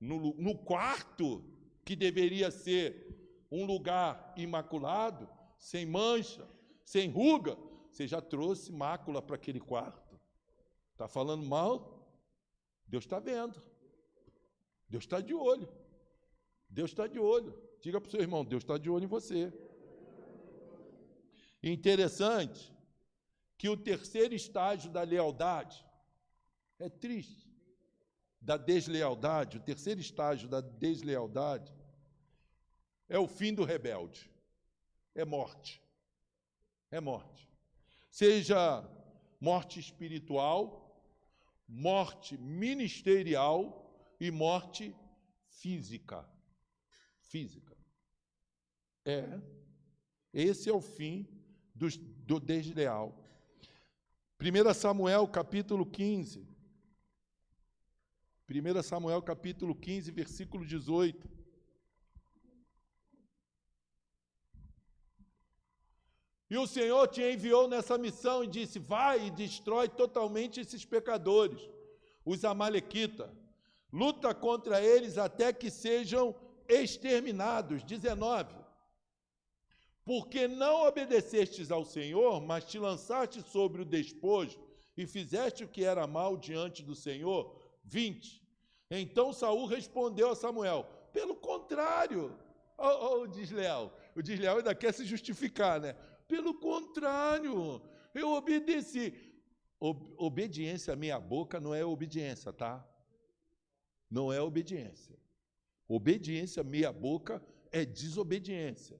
no quarto, que deveria ser um lugar imaculado, sem mancha, sem ruga, você já trouxe mácula para aquele quarto. Está falando mal? Deus está vendo. Deus está de olho. Deus está de olho. Diga para o seu irmão, Deus está de olho em você. Interessante que o terceiro estágio da lealdade, é triste, da deslealdade, o terceiro estágio da deslealdade é o fim do rebelde. É morte. É morte. Seja morte espiritual, morte ministerial e morte física. Física. Esse é o fim do desleal. 1 Samuel, capítulo 15. 1 Samuel, capítulo 15, versículo 18. E o Senhor te enviou nessa missão e disse, vai e destrói totalmente esses pecadores, os amalequitas. Luta contra eles até que sejam exterminados. 19. Porque não obedecestes ao Senhor, mas te lançaste sobre o despojo e fizeste o que era mal diante do Senhor. 20. Então Saul respondeu a Samuel, pelo contrário, o desleal ainda quer se justificar, né? Pelo contrário, eu obedeci. Obediência à minha boca não é obediência, tá? Não é obediência. Obediência à minha boca é desobediência.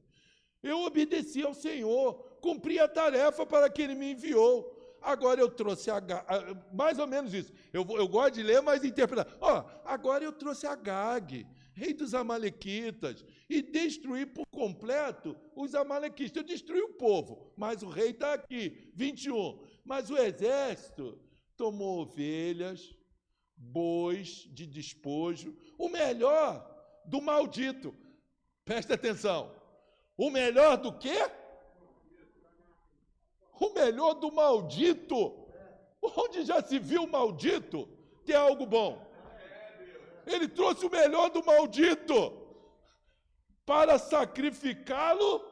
Eu obedeci ao Senhor, cumpri a tarefa para que Ele me enviou. Agora eu trouxe mais ou menos isso. Eu gosto de ler, mas interpretar. Agora eu trouxe Agag, rei dos amalequitas, e destruí por completo os amalequitas. Eu destruí o povo, mas o rei está aqui. 21. Mas o exército tomou ovelhas, bois de despojo, o melhor do maldito. Presta atenção. O melhor do quê? O melhor do maldito. Onde já se viu maldito ter algo bom? Ele trouxe o melhor do maldito para sacrificá-lo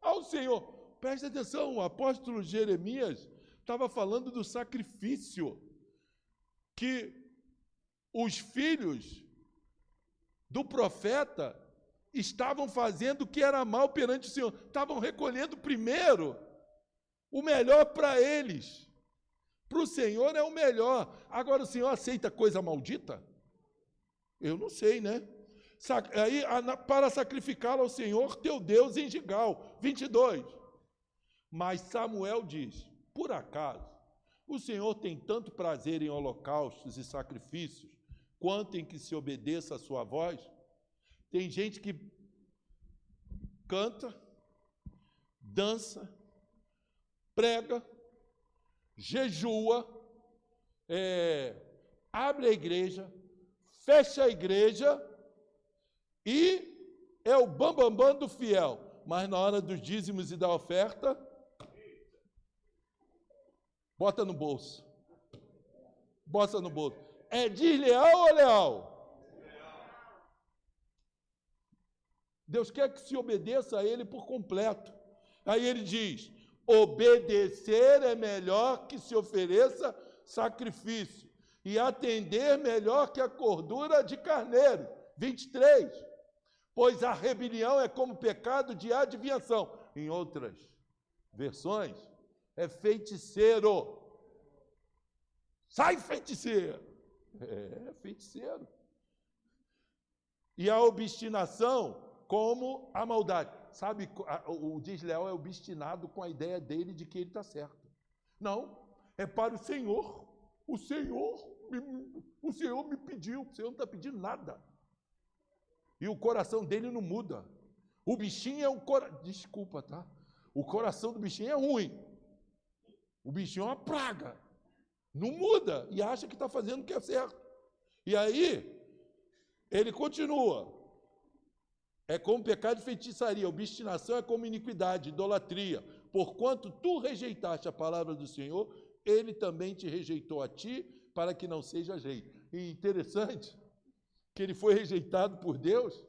ao Senhor. Presta atenção, o apóstolo Jeremias estava falando do sacrifício que os filhos do profeta estavam fazendo o que era mal perante o Senhor. Estavam recolhendo primeiro o melhor para eles. Para o Senhor é o melhor. Agora o Senhor aceita coisa maldita? Eu não sei, né? Aí, para sacrificá-lo ao Senhor, teu Deus em Gigal. 22. Mas Samuel diz, por acaso, o Senhor tem tanto prazer em holocaustos e sacrifícios, quanto em que se obedeça a sua voz? Tem gente que canta, dança, prega, jejua, abre a igreja, fecha a igreja e é o bambambam do fiel. Mas na hora dos dízimos e da oferta, bota no bolso. Bota no bolso. É desleal ou leal? Deus quer que se obedeça a Ele por completo. Aí ele diz, obedecer é melhor que se ofereça sacrifício, e atender melhor que a gordura de carneiro. 23. Pois a rebelião é como pecado de adivinhação. Em outras versões, é feiticeiro. Sai, feiticeiro! É feiticeiro. E a obstinação como a maldade. Sabe, o desleal é obstinado com a ideia dele de que ele está certo. Não, é para o Senhor. O Senhor me pediu. O Senhor não está pedindo nada. E o coração dele não muda. O bichinho é um coração... Desculpa, tá? O coração do bichinho é ruim. O bichinho é uma praga. Não muda e acha que está fazendo o que é certo. E aí, ele continua. É como pecado de feitiçaria, obstinação é como iniquidade, idolatria. Porquanto tu rejeitaste a palavra do Senhor, Ele também te rejeitou a ti, para que não sejas rei. E interessante que ele foi rejeitado por Deus,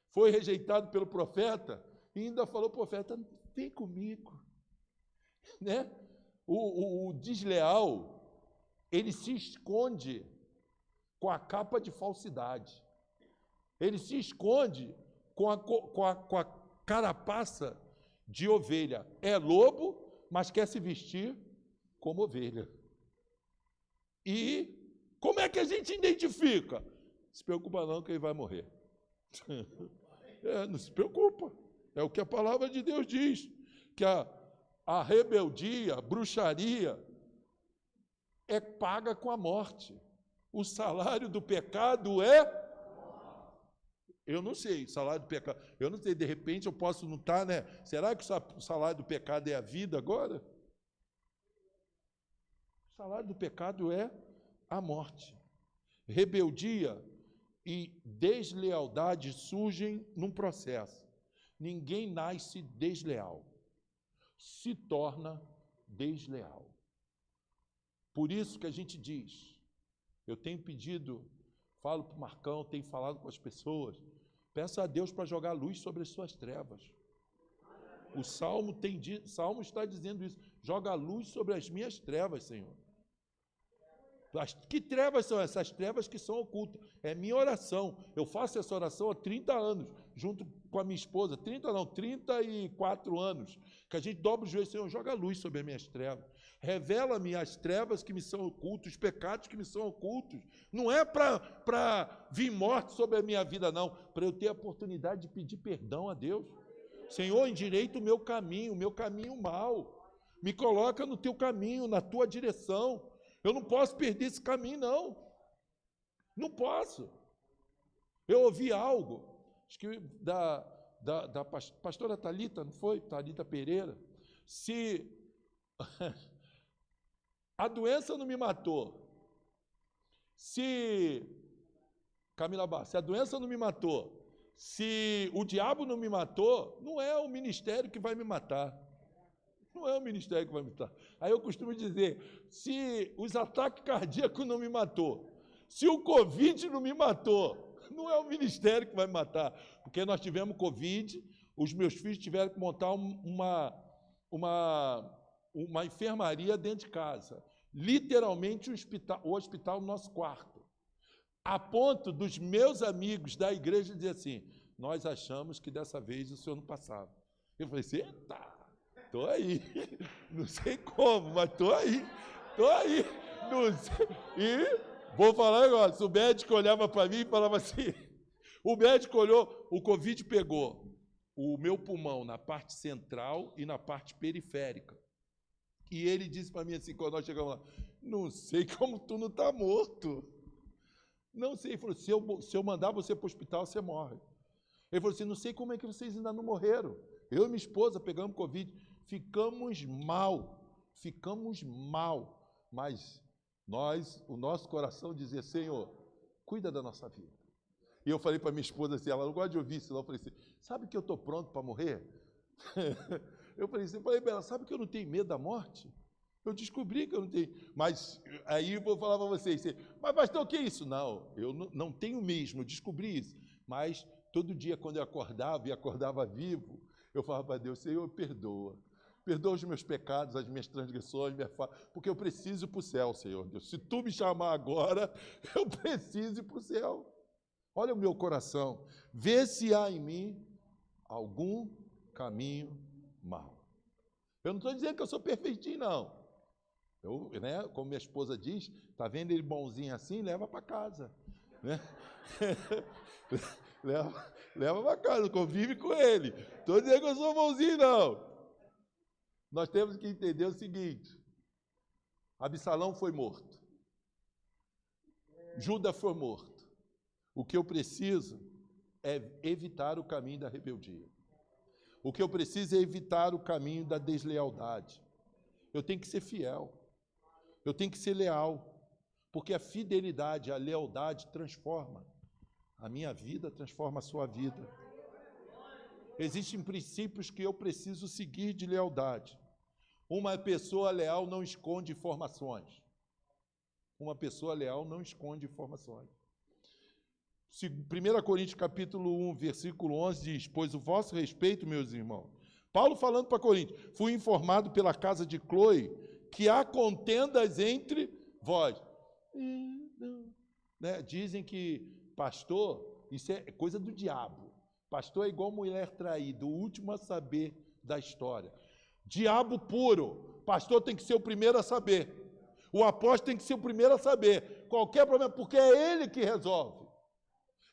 foi rejeitado pelo profeta, e ainda falou, profeta, vem comigo. Né? O desleal, ele se esconde com a capa de falsidade. Ele se esconde com a carapaça de ovelha. É lobo, mas quer se vestir como ovelha. E como é que a gente identifica? Se preocupa não que ele vai morrer. Não se preocupa. É o que a palavra de Deus diz, que a rebeldia, a bruxaria, é paga com a morte. O salário do pecado é... Eu não sei, salário do pecado... Eu não sei, de repente eu posso não estar, né? Será que o salário do pecado é a vida agora? O salário do pecado é a morte. Rebeldia e deslealdade surgem num processo. Ninguém nasce desleal, se torna desleal. Por isso que a gente diz, eu tenho pedido, falo para o Marcão, tenho falado com as pessoas, peça a Deus para jogar luz sobre as suas trevas. O Salmo está dizendo isso, joga luz sobre as minhas trevas, Senhor. Que trevas são essas? Trevas que são ocultas. É minha oração. Eu faço essa oração há 30 anos, junto com a minha esposa. 34 anos. Que a gente dobra o joelho, Senhor, joga luz sobre as minhas trevas. Revela-me as trevas que me são ocultas, os pecados que me são ocultos. Não é para vir morte sobre a minha vida, não. Para eu ter a oportunidade de pedir perdão a Deus. Senhor, endireita o meu caminho mau. Me coloca no teu caminho, na tua direção. Eu não posso perder esse caminho, não. Não posso. Eu ouvi algo, acho que da pastora Thalita, não foi? Thalita Pereira. Se a doença não me matou, se Camila Barra, se a doença não me matou, se o diabo não me matou, não é o ministério que vai me matar. Não é o ministério que vai me matar. Aí eu costumo dizer, se os ataques cardíacos não me matou, se o Covid não me matou, não é o ministério que vai me matar. Porque nós tivemos Covid, os meus filhos tiveram que montar uma enfermaria dentro de casa. Literalmente o hospital no nosso quarto. A ponto dos meus amigos da igreja dizer assim, nós achamos que dessa vez o senhor não passava. Eu falei assim, eita! Estou aí, não sei como, mas estou aí, não sei. E vou falar agora, o médico olhava para mim e falava assim, o médico olhou, o Covid pegou o meu pulmão na parte central e na parte periférica. E ele disse para mim assim, quando nós chegamos lá, não sei como tu não está morto. Não sei, ele falou, se eu mandar você para o hospital, você morre. Ele falou assim, não sei como é que vocês ainda não morreram. Eu e minha esposa pegamos Covid. Ficamos mal, mas o nosso coração dizia, Senhor, cuida da nossa vida. E eu falei para minha esposa assim, ela não gosta de ouvir isso, não. Eu falei assim, sabe que eu estou pronto para morrer? Eu falei assim, Bela, sabe que eu não tenho medo da morte? Eu descobri que eu não tenho, mas aí eu vou falar para vocês, mas pastor, o que é isso? Não, eu não tenho mesmo, eu descobri isso, mas todo dia quando eu acordava, e acordava vivo, eu falava para Deus, Senhor, perdoa os meus pecados, as minhas transgressões, porque eu preciso ir para o céu, Senhor Deus. Se tu me chamar agora, eu preciso ir para o céu. Olha o meu coração, vê se há em mim algum caminho mau. Eu não estou dizendo que eu sou perfeitinho, não. Eu, né, como minha esposa diz, está vendo ele bonzinho assim, leva para casa. Né? leva para casa, convive com ele. Estou dizendo que eu sou bonzinho, não. Nós temos que entender o seguinte, Absalão foi morto, Judas foi morto. O que eu preciso é evitar o caminho da rebeldia. O que eu preciso é evitar o caminho da deslealdade. Eu tenho que ser fiel, eu tenho que ser leal, porque a fidelidade, a lealdade transforma a minha vida, transforma a sua vida. Existem princípios que eu preciso seguir de lealdade. Uma pessoa leal não esconde informações. Uma pessoa leal não esconde informações. 1 Coríntios capítulo 1, versículo 11 diz: pois o vosso respeito, meus irmãos. Paulo falando para Coríntios: fui informado pela casa de Cloe que há contendas entre vós. Né? Dizem que pastor, isso é coisa do diabo. Pastor é igual mulher traída, o último a saber da história. Diabo puro. Pastor tem que ser o primeiro a saber. O apóstolo tem que ser o primeiro a saber. Qualquer problema, porque é ele que resolve.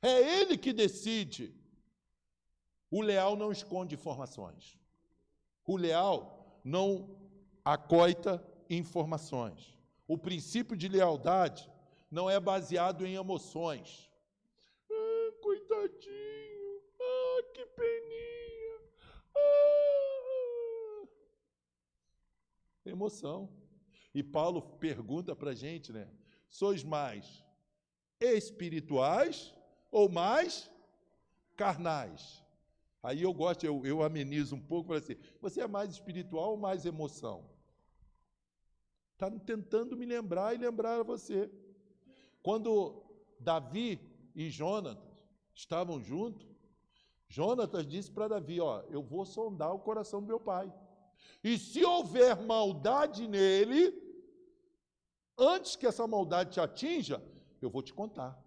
É ele que decide. O leal não esconde informações. O leal não acoita informações. O princípio de lealdade não é baseado em emoções. Coitadinho. Que peninha. Emoção. E Paulo pergunta para a gente, né? Sois mais espirituais ou mais carnais? Aí eu gosto, eu amenizo um pouco para assim, você é mais espiritual ou mais emoção? Está tentando me lembrar e lembrar a você. Quando Davi e Jonatas estavam juntos, Jonatas disse para Davi, eu vou sondar o coração do meu pai. E se houver maldade nele, antes que essa maldade te atinja, eu vou te contar.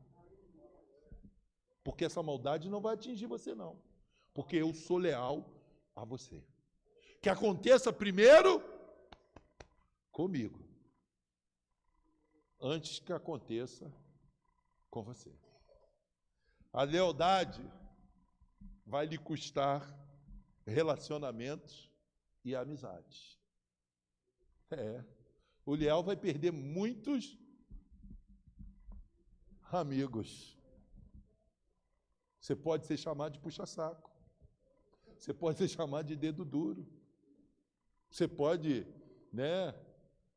Porque essa maldade não vai atingir você, não. Porque eu sou leal a você. Que aconteça primeiro comigo, antes que aconteça com você. A lealdade vai lhe custar relacionamentos e amizades. O leal vai perder muitos amigos. Você pode ser chamado de puxa-saco. Você pode ser chamado de dedo duro. Você pode,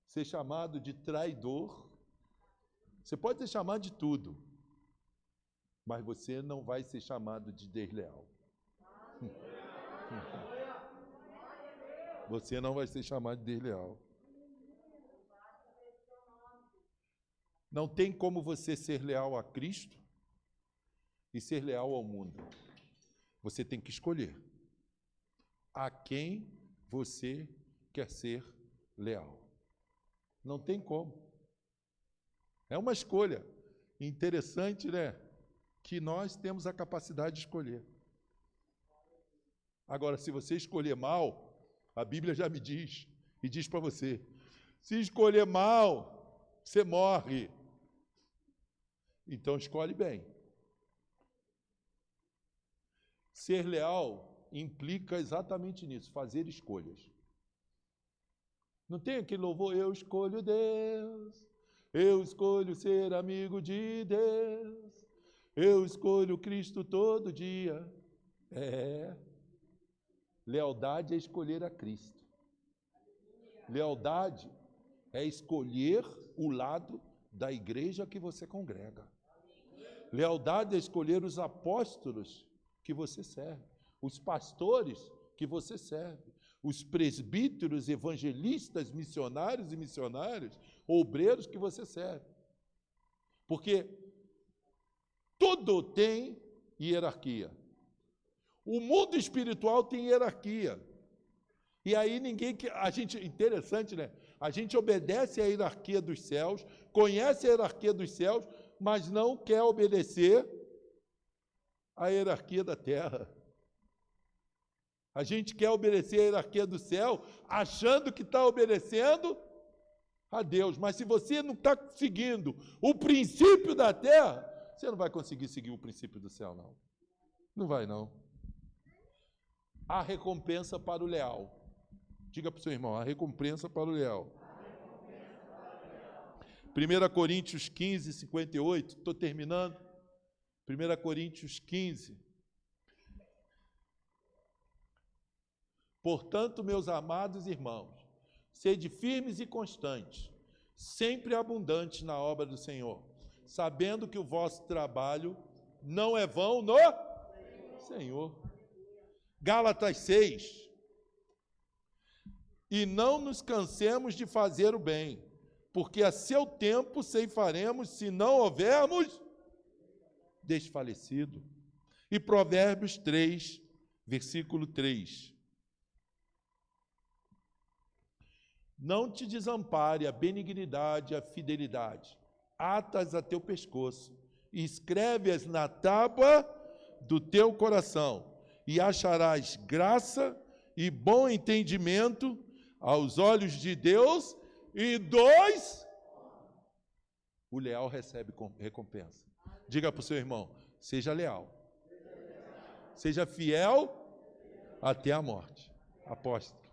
ser chamado de traidor. Você pode ser chamado de tudo. Mas você não vai ser chamado de desleal. Você não vai ser chamado de desleal. Não tem como você ser leal a Cristo e ser leal ao mundo. Você tem que escolher a quem você quer ser leal. Não tem como. É uma escolha interessante, que nós temos a capacidade de escolher. Agora, se você escolher mal, a Bíblia já me diz, e diz para você, se escolher mal, você morre. Então, escolhe bem. Ser leal implica exatamente nisso, fazer escolhas. Não tem aquele louvor, eu escolho Deus, eu escolho ser amigo de Deus, eu escolho Cristo todo dia. Lealdade é escolher a Cristo. Lealdade é escolher o lado da igreja que você congrega. Lealdade é escolher os apóstolos que você serve, os pastores que você serve, os presbíteros, evangelistas, missionários e missionárias, obreiros que você serve. Porque tudo tem hierarquia. O mundo espiritual tem hierarquia. E aí interessante, a gente obedece à hierarquia dos céus, conhece a hierarquia dos céus, mas não quer obedecer à hierarquia da terra. A gente quer obedecer à hierarquia do céu, achando que está obedecendo a Deus. Mas se você não está seguindo o princípio da terra, você não vai conseguir seguir o princípio do céu, não. Não vai, não. A recompensa para o leal. Diga para o seu irmão, a recompensa para o leal. 1 Coríntios 15, 58, estou terminando. 1 Coríntios 15. Portanto, meus amados irmãos, sede firmes e constantes, sempre abundantes na obra do Senhor, sabendo que o vosso trabalho não é vão no Senhor. Gálatas 6. E não nos cansemos de fazer o bem, porque a seu tempo ceifaremos se não houvermos desfalecido. E Provérbios 3, versículo 3. Não te desampare a benignidade e a fidelidade. Ata-as a teu pescoço e escreve-as na tábua do teu coração, e acharás graça e bom entendimento aos olhos de Deus e dos... O leal recebe recompensa. Diga para o seu irmão, seja leal. Seja fiel até a morte. Aposto.